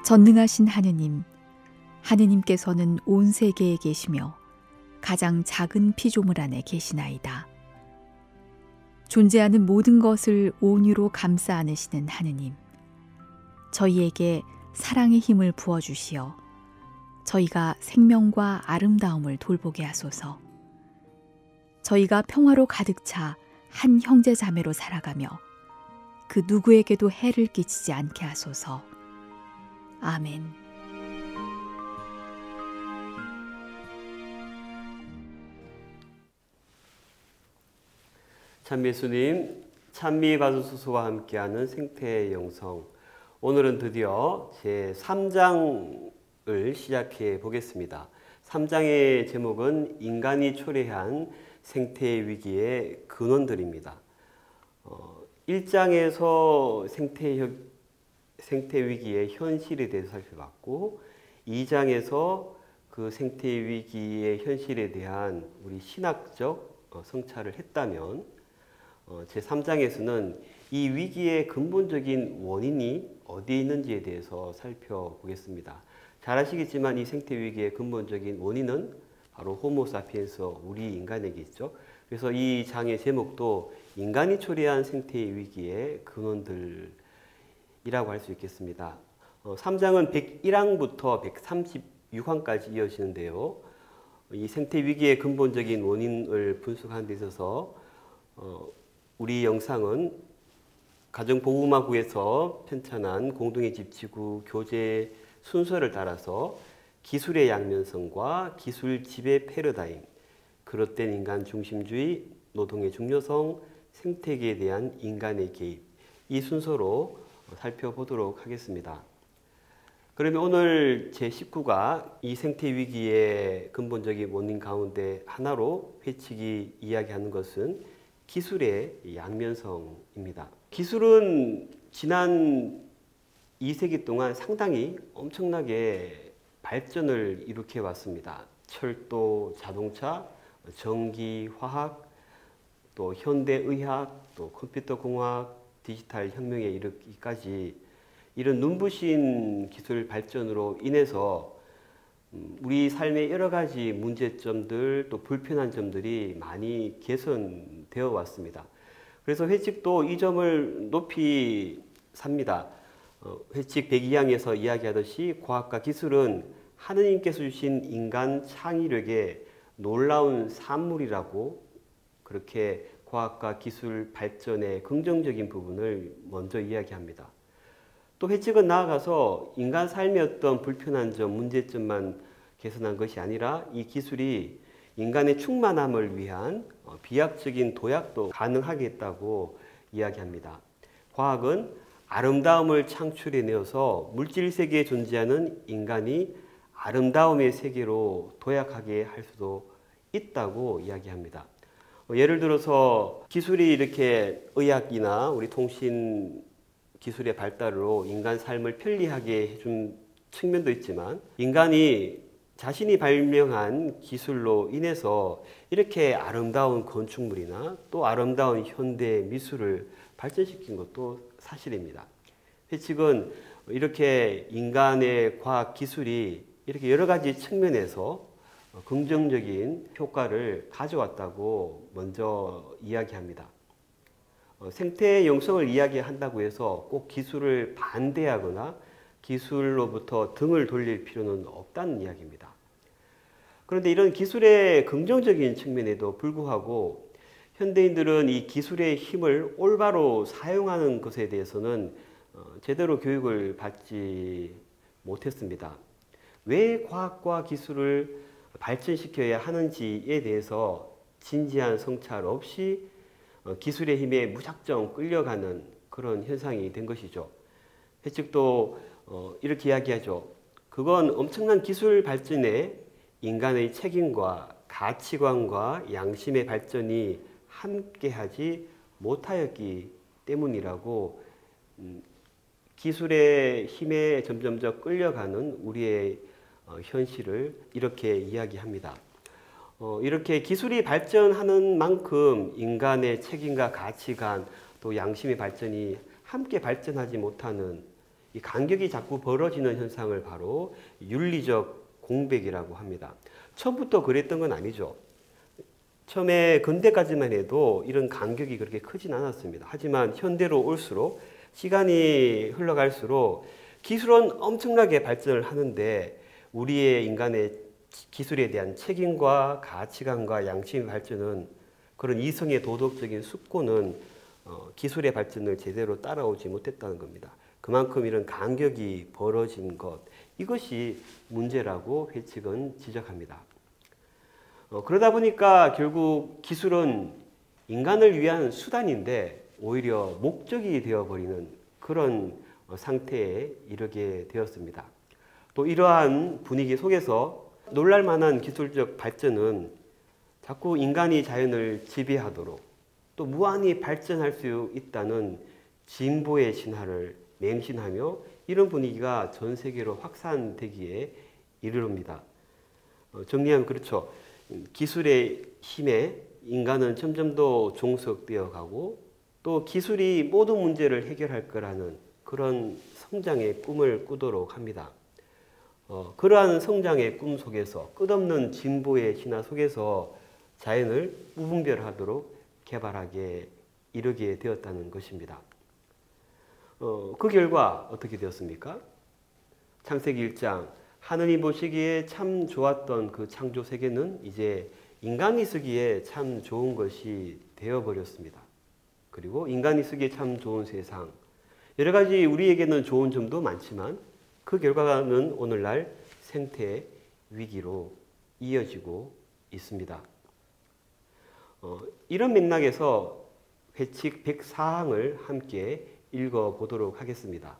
전능하신 하느님, 하느님께서는 온 세계에 계시며 가장 작은 피조물 안에 계시나이다. 존재하는 모든 것을 온유로 감싸 안으시는 하느님, 저희에게 사랑의 힘을 부어주시어 저희가 생명과 아름다움을 돌보게 하소서. 저희가 평화로 가득 차 한 형제 자매로 살아가며 그 누구에게도 해를 끼치지 않게 하소서. 아멘. 참 예수님, 찬미 바두소서와 함께하는 생태 영성, 오늘은 드디어 제 3장을 시작해 보겠습니다. 3장의 제목은 인간이 초래한 생태 위기의 근원들입니다. 1장에서 생태 위기의 현실에 대해서 살펴봤고, 2장에서 그 생태 위기의 현실에 대한 우리 신학적 성찰을 했다면, 제 3장에서는 이 위기의 근본적인 원인이 어디에 있는지에 대해서 살펴보겠습니다. 잘 아시겠지만 이 생태 위기의 근본적인 원인은 바로 호모사피엔스, 우리 인간에게 있죠. 그래서 이 장의 제목도 인간이 초래한 생태 위기의 근원들이라고 할 수 있겠습니다. 3장은 101항부터 136항까지 이어지는데요. 이 생태 위기의 근본적인 원인을 분석하는 데 있어서 우리 영상은 가정보호마구에서 편찬한 공동의 집 지구 교재 순서를 따라서 기술의 양면성과 기술 지배 패러다임, 그릇된 인간 중심주의, 노동의 중요성, 생태계에 대한 인간의 개입, 이 순서로 살펴보도록 하겠습니다. 그러면 오늘 제19가 이 생태 위기의 근본적인 원인 가운데 하나로 회칙이 이야기하는 것은 기술의 양면성입니다. 기술은 지난 2세기 동안 상당히 엄청나게 발전을 일으켜 왔습니다. 철도, 자동차, 전기, 화학, 또 현대의학, 또 컴퓨터공학, 디지털 혁명에 이르기까지 이런 눈부신 기술 발전으로 인해서 우리 삶의 여러 가지 문제점들, 또 불편한 점들이 많이 개선되어 왔습니다. 그래서 회칙도 이 점을 높이 삽니다. 회칙 102항에서 이야기하듯이 과학과 기술은 하느님께서 주신 인간 창의력의 놀라운 산물이라고, 그렇게 과학과 기술 발전의 긍정적인 부분을 먼저 이야기합니다. 또 회칙은 나아가서 인간 삶의 어떤 불편한 점, 문제점만 개선한 것이 아니라 이 기술이 인간의 충만함을 위한 비약적인 도약도 가능하게 했다고 이야기합니다. 과학은 아름다움을 창출해내어서 물질 세계에 존재하는 인간이 아름다움의 세계로 도약하게 할 수도 있다고 이야기합니다. 예를 들어서 기술이 이렇게 의학이나 우리 통신 기술의 발달로 인간 삶을 편리하게 해준 측면도 있지만, 인간이 자신이 발명한 기술로 인해서 이렇게 아름다운 건축물이나 또 아름다운 현대 미술을 발전시킨 것도 사실입니다. 회칙은 이렇게 인간의 과학 기술이 이렇게 여러 가지 측면에서 긍정적인 효과를 가져왔다고 먼저 이야기합니다. 생태 영성을 이야기한다고 해서 꼭 기술을 반대하거나 기술로부터 등을 돌릴 필요는 없다는 이야기입니다. 그런데 이런 기술의 긍정적인 측면에도 불구하고 현대인들은 이 기술의 힘을 올바로 사용하는 것에 대해서는 제대로 교육을 받지 못했습니다. 왜 과학과 기술을 발전시켜야 하는지에 대해서 진지한 성찰 없이 기술의 힘에 무작정 끌려가는 그런 현상이 된 것이죠. 회칙도 이렇게 이야기하죠. 그건 엄청난 기술 발전에 인간의 책임과 가치관과 양심의 발전이 함께하지 못하였기 때문이라고, 기술의 힘에 점점 끌려가는 우리의 현실을 이렇게 이야기합니다. 이렇게 기술이 발전하는 만큼 인간의 책임과 가치관, 또 양심의 발전이 함께 발전하지 못하는 이 간격이 자꾸 벌어지는 현상을 바로 윤리적 공백이라고 합니다. 처음부터 그랬던 건 아니죠. 처음에 근대까지만 해도 이런 간격이 그렇게 크진 않았습니다. 하지만 현대로 올수록 시간이 흘러갈수록 기술은 엄청나게 발전을 하는데 우리의 인간의 기술에 대한 책임과 가치관과 양심의 발전은 그런 이성의 도덕적인 숙고는 기술의 발전을 제대로 따라오지 못했다는 겁니다. 그만큼 이런 간격이 벌어진 것, 이것이 문제라고 회칙은 지적합니다. 그러다 보니까 결국 기술은 인간을 위한 수단인데 오히려 목적이 되어버리는 그런 상태에 이르게 되었습니다. 또 이러한 분위기 속에서 놀랄만한 기술적 발전은 자꾸 인간이 자연을 지배하도록 또 무한히 발전할 수 있다는 진보의 신화를 맹신하며 이런 분위기가 전 세계로 확산되기에 이르릅니다. 정리하면 그렇죠. 기술의 힘에 인간은 점점 더 종속되어 가고 또 기술이 모든 문제를 해결할 거라는 그런 성장의 꿈을 꾸도록 합니다. 그러한 성장의 꿈 속에서 끝없는 진보의 신화 속에서 자연을 무분별하도록 개발하게 이르게 되었다는 것입니다. 그 결과 어떻게 되었습니까? 창세기 1장 하느님 보시기에 참 좋았던 그 창조 세계는 이제 인간이 쓰기에 참 좋은 것이 되어버렸습니다. 그리고 인간이 쓰기에 참 좋은 세상, 여러 가지 우리에게는 좋은 점도 많지만 그 결과는 오늘날 생태 위기로 이어지고 있습니다. 이런 맥락에서 회칙 104항을 함께 읽어보도록 하겠습니다.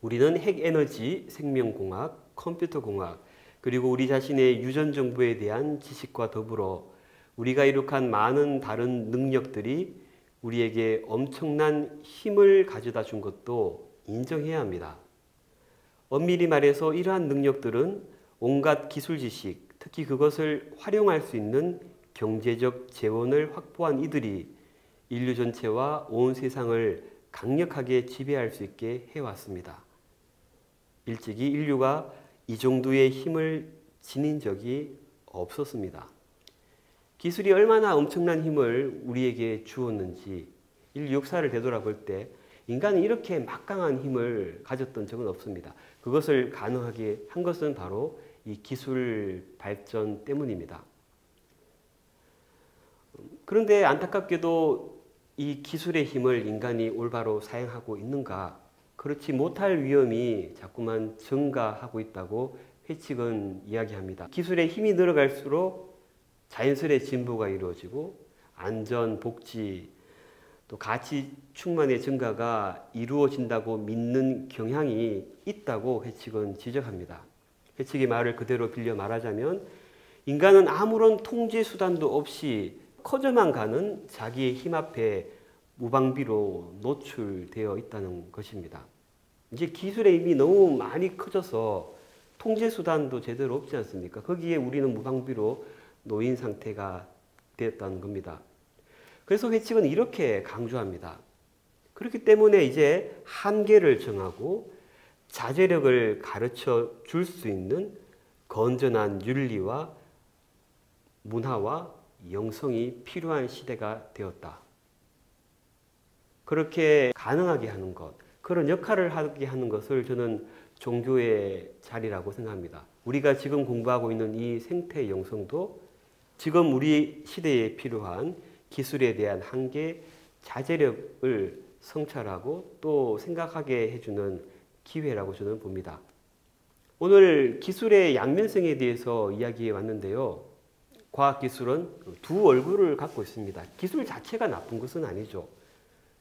우리는 핵에너지, 생명공학, 컴퓨터공학, 그리고 우리 자신의 유전정보에 대한 지식과 더불어 우리가 이룩한 많은 다른 능력들이 우리에게 엄청난 힘을 가져다 준 것도 인정해야 합니다. 엄밀히 말해서 이러한 능력들은 온갖 기술 지식, 특히 그것을 활용할 수 있는 경제적 재원을 확보한 이들이 인류 전체와 온 세상을 강력하게 지배할 수 있게 해왔습니다. 일찍이 인류가 이 정도의 힘을 지닌 적이 없었습니다. 기술이 얼마나 엄청난 힘을 우리에게 주었는지 인류 역사를 되돌아볼 때 인간은 이렇게 막강한 힘을 가졌던 적은 없습니다. 그것을 가능하게 한 것은 바로 이 기술 발전 때문입니다. 그런데 안타깝게도 이 기술의 힘을 인간이 올바로 사용하고 있는가? 그렇지 못할 위험이 자꾸만 증가하고 있다고 회칙은 이야기합니다. 기술의 힘이 늘어갈수록 자연스레 진보가 이루어지고 안전, 복지, 또 가치 충만의 증가가 이루어진다고 믿는 경향이 있다고 회칙은 지적합니다. 회칙의 말을 그대로 빌려 말하자면 인간은 아무런 통제 수단도 없이 커져만 가는 자기의 힘 앞에 무방비로 노출되어 있다는 것입니다. 이제 기술의 힘이 너무 많이 커져서 통제 수단도 제대로 없지 않습니까? 거기에 우리는 무방비로 놓인 상태가 되었다는 겁니다. 그래서 회칙은 이렇게 강조합니다. 그렇기 때문에 이제 한계를 정하고 자제력을 가르쳐 줄 수 있는 건전한 윤리와 문화와 영성이 필요한 시대가 되었다. 그렇게 가능하게 하는 것, 그런 역할을 하게 하는 것을 저는 종교의 자리라고 생각합니다. 우리가 지금 공부하고 있는 이 생태 영성도 지금 우리 시대에 필요한 기술에 대한 한계, 자제력을 성찰하고 또 생각하게 해주는 기회라고 저는 봅니다. 오늘 기술의 양면성에 대해서 이야기해 왔는데요. 과학기술은 두 얼굴을 갖고 있습니다. 기술 자체가 나쁜 것은 아니죠.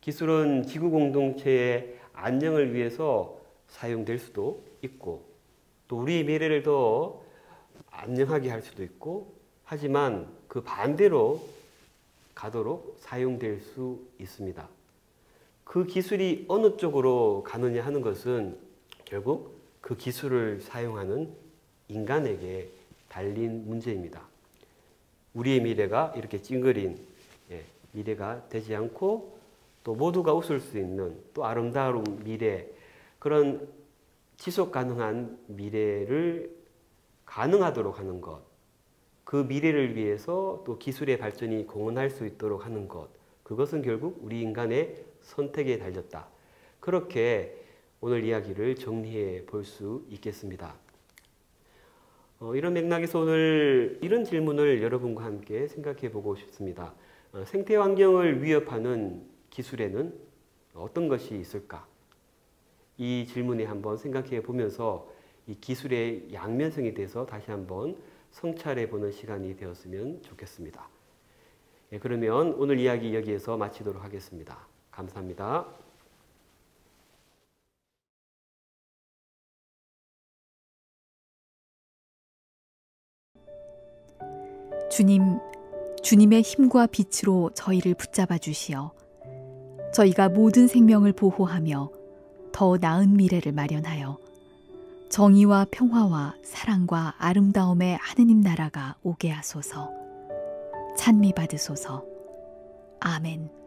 기술은 지구 공동체의 안녕을 위해서 사용될 수도 있고 또 우리의 미래를 더 안녕하게 할 수도 있고 하지만 그 반대로 가도록 사용될 수 있습니다. 그 기술이 어느 쪽으로 가느냐 하는 것은 결국 그 기술을 사용하는 인간에게 달린 문제입니다. 우리의 미래가 이렇게 찡그린 미래가 되지 않고 또 모두가 웃을 수 있는 또 아름다운 미래, 그런 지속 가능한 미래를 가능하도록 하는 것, 그 미래를 위해서 또 기술의 발전이 공헌할 수 있도록 하는 것, 그것은 결국 우리 인간의 선택에 달렸다. 그렇게 오늘 이야기를 정리해 볼 수 있겠습니다. 이런 맥락에서 오늘 이런 질문을 여러분과 함께 생각해 보고 싶습니다. 생태 환경을 위협하는 기술에는 어떤 것이 있을까? 이 질문에 한번 생각해 보면서 이 기술의 양면성에 대해서 다시 한번 성찰해 보는 시간이 되었으면 좋겠습니다. 그러면 오늘 이야기 여기에서 마치도록 하겠습니다. 감사합니다. 주님의 힘과 빛으로 저희를 붙잡아 주시어 저희가 모든 생명을 보호하며 더 나은 미래를 마련하여 정의와 평화와 사랑과 아름다움의 하느님 나라가 오게 하소서. 찬미 받으소서. 아멘.